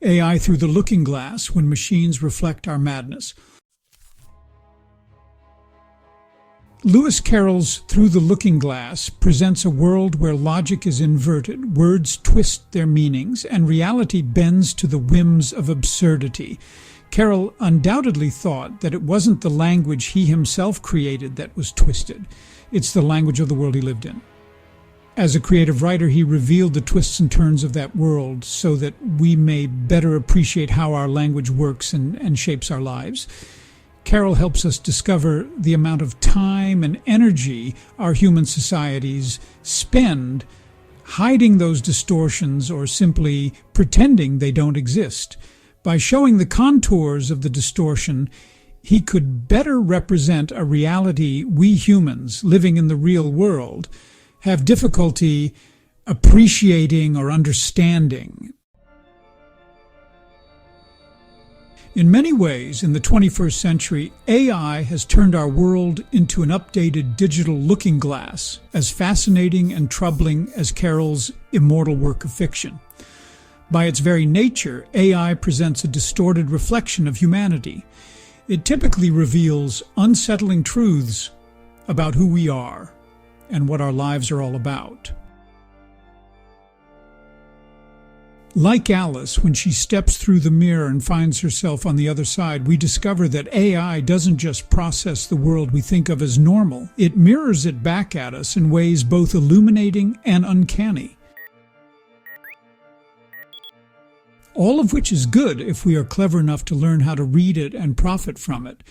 AI through the looking glass when machines reflect our madness. Lewis Carroll's Through the Looking Glass presents a world where logic is inverted, words twist their meanings, and reality bends to the whims of absurdity. Carroll undoubtedly thought that it wasn't the language he himself created that was twisted. It's the language of the world he lived in. As a creative writer, he revealed the twists and turns of that world so that we may better appreciate how our language works and shapes our lives. Carroll helps us discover the amount of time and energy our human societies spend hiding those distortions or simply pretending they don't exist. By showing the contours of the distortion, he could better represent a reality we humans living in the real world have difficulty appreciating or understanding. In many ways, in the 21st century, AI has turned our world into an updated digital looking glass, as fascinating and troubling as Carroll's immortal work of fiction. By its very nature, AI presents a distorted reflection of humanity. It typically reveals unsettling truths about who we are and what our lives are all about. Like Alice, when she steps through the mirror and finds herself on the other side, we discover that AI doesn't just process the world we think of as normal. It mirrors it back at us in ways both illuminating and uncanny. All of which is good if we are clever enough to learn how to read it and profit from it.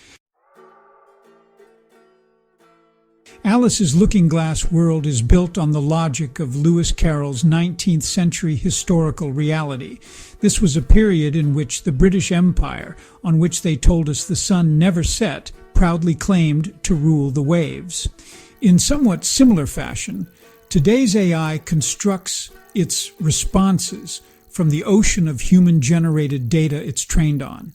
Alice's looking glass world is built on the logic of Lewis Carroll's 19th century historical reality. This was a period in which the British Empire, on which they told us the sun never set, proudly claimed to rule the waves. In somewhat similar fashion, today's AI constructs its responses from the ocean of human-generated data it's trained on.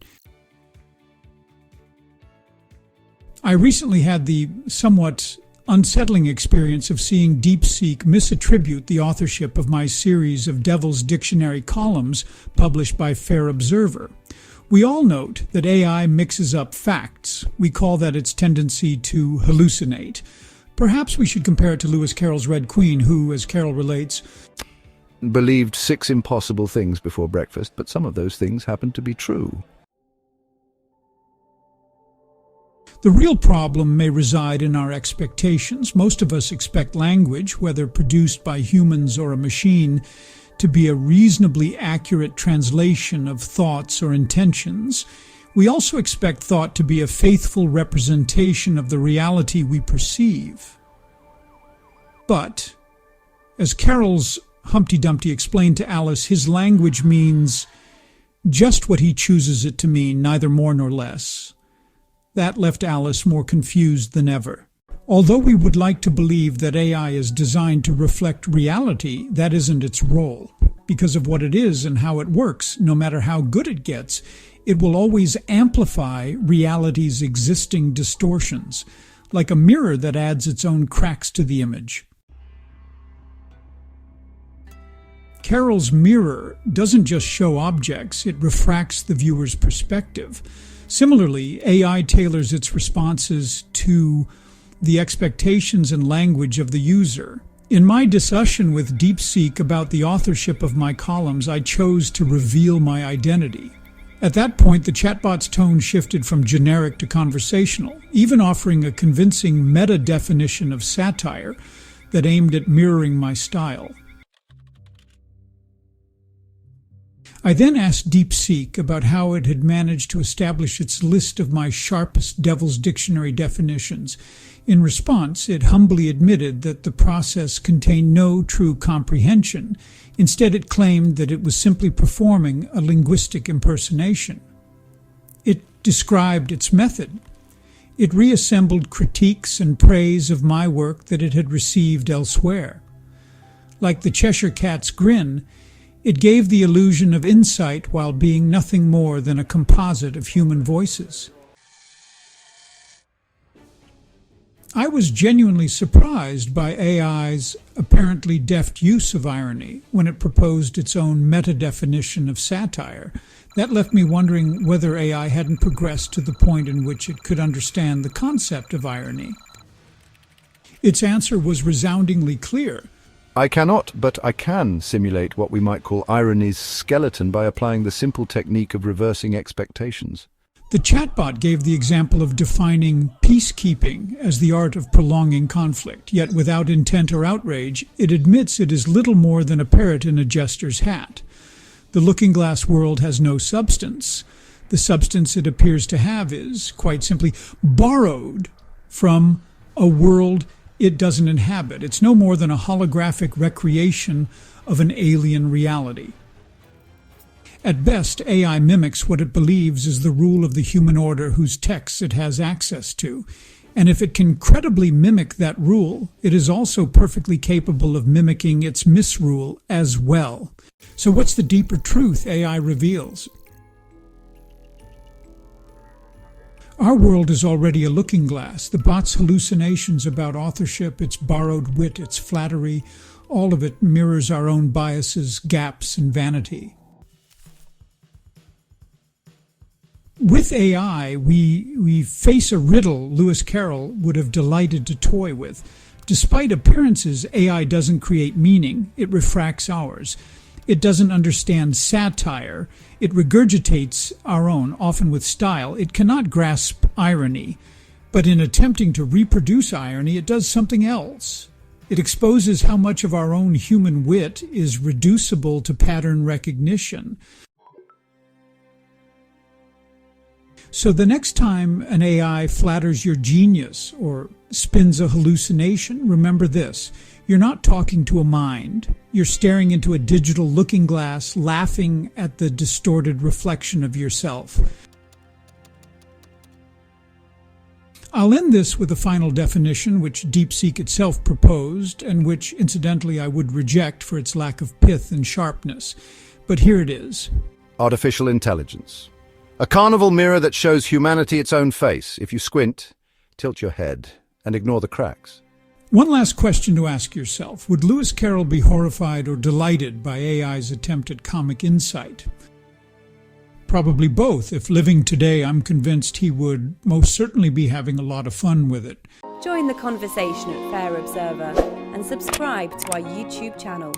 I recently had the somewhat unsettling experience of seeing DeepSeek misattribute the authorship of my series of Devil's Dictionary columns published by Fair Observer. We all note that AI mixes up facts. We call that its tendency to hallucinate. Perhaps we should compare it to Lewis Carroll's Red Queen, who, as Carroll relates, believed 6 impossible things before breakfast, but some of those things happened to be true. The real problem may reside in our expectations. Most of us expect language, whether produced by humans or a machine, to be a reasonably accurate translation of thoughts or intentions. We also expect thought to be a faithful representation of the reality we perceive. But, as Carroll's Humpty Dumpty explained to Alice, his language means just what he chooses it to mean, neither more nor less. That left Alice more confused than ever. Although we would like to believe that AI is designed to reflect reality, that isn't its role. Because of what it is and how it works, no matter how good it gets, it will always amplify reality's existing distortions, like a mirror that adds its own cracks to the image. Carroll's mirror doesn't just show objects, it refracts the viewer's perspective. Similarly, AI tailors its responses to the expectations and language of the user. In my discussion with DeepSeek about the authorship of my columns, I chose to reveal my identity. At that point, the chatbot's tone shifted from generic to conversational, even offering a convincing meta-definition of satire that aimed at mirroring my style. I then asked DeepSeek about how it had managed to establish its list of my sharpest Devil's Dictionary definitions. In response, it humbly admitted that the process contained no true comprehension. Instead, it claimed that it was simply performing a linguistic impersonation. It described its method. It reassembled critiques and praise of my work that it had received elsewhere. Like the Cheshire Cat's grin, it gave the illusion of insight while being nothing more than a composite of human voices. I was genuinely surprised by AI's apparently deft use of irony when it proposed its own meta-definition of satire. That left me wondering whether AI hadn't progressed to the point in which it could understand the concept of irony. Its answer was resoundingly clear. I cannot, but I can simulate what we might call irony's skeleton by applying the simple technique of reversing expectations. The chatbot gave the example of defining peacekeeping as the art of prolonging conflict, yet without intent or outrage, it admits it is little more than a parrot in a jester's hat. The looking-glass world has no substance. The substance it appears to have is, quite simply, borrowed from a world it doesn't inhabit. It's no more than a holographic recreation of an alien reality. At best, AI mimics what it believes is the rule of the human order whose texts it has access to. And if it can credibly mimic that rule, it is also perfectly capable of mimicking its misrule as well. So what's the deeper truth AI reveals? Our world is already a looking glass. The bot's hallucinations about authorship, its borrowed wit, its flattery, all of it mirrors our own biases, gaps, and vanity. With AI, we face a riddle Lewis Carroll would have delighted to toy with. Despite appearances, AI doesn't create meaning. It refracts ours. It doesn't understand satire. It regurgitates our own, often with style. It cannot grasp irony. But in attempting to reproduce irony, it does something else. It exposes how much of our own human wit is reducible to pattern recognition. So the next time an AI flatters your genius or spins a hallucination, remember this. You're not talking to a mind. You're staring into a digital looking glass, laughing at the distorted reflection of yourself. I'll end this with a final definition which DeepSeek itself proposed, and which, incidentally, I would reject for its lack of pith and sharpness. But here it is. Artificial intelligence. A carnival mirror that shows humanity its own face. If you squint, tilt your head, and ignore the cracks. One last question to ask yourself. Would Lewis Carroll be horrified or delighted by AI's attempt at comic insight? Probably both. If living today, I'm convinced he would most certainly be having a lot of fun with it. Join the conversation at Fair Observer and subscribe to our YouTube channel.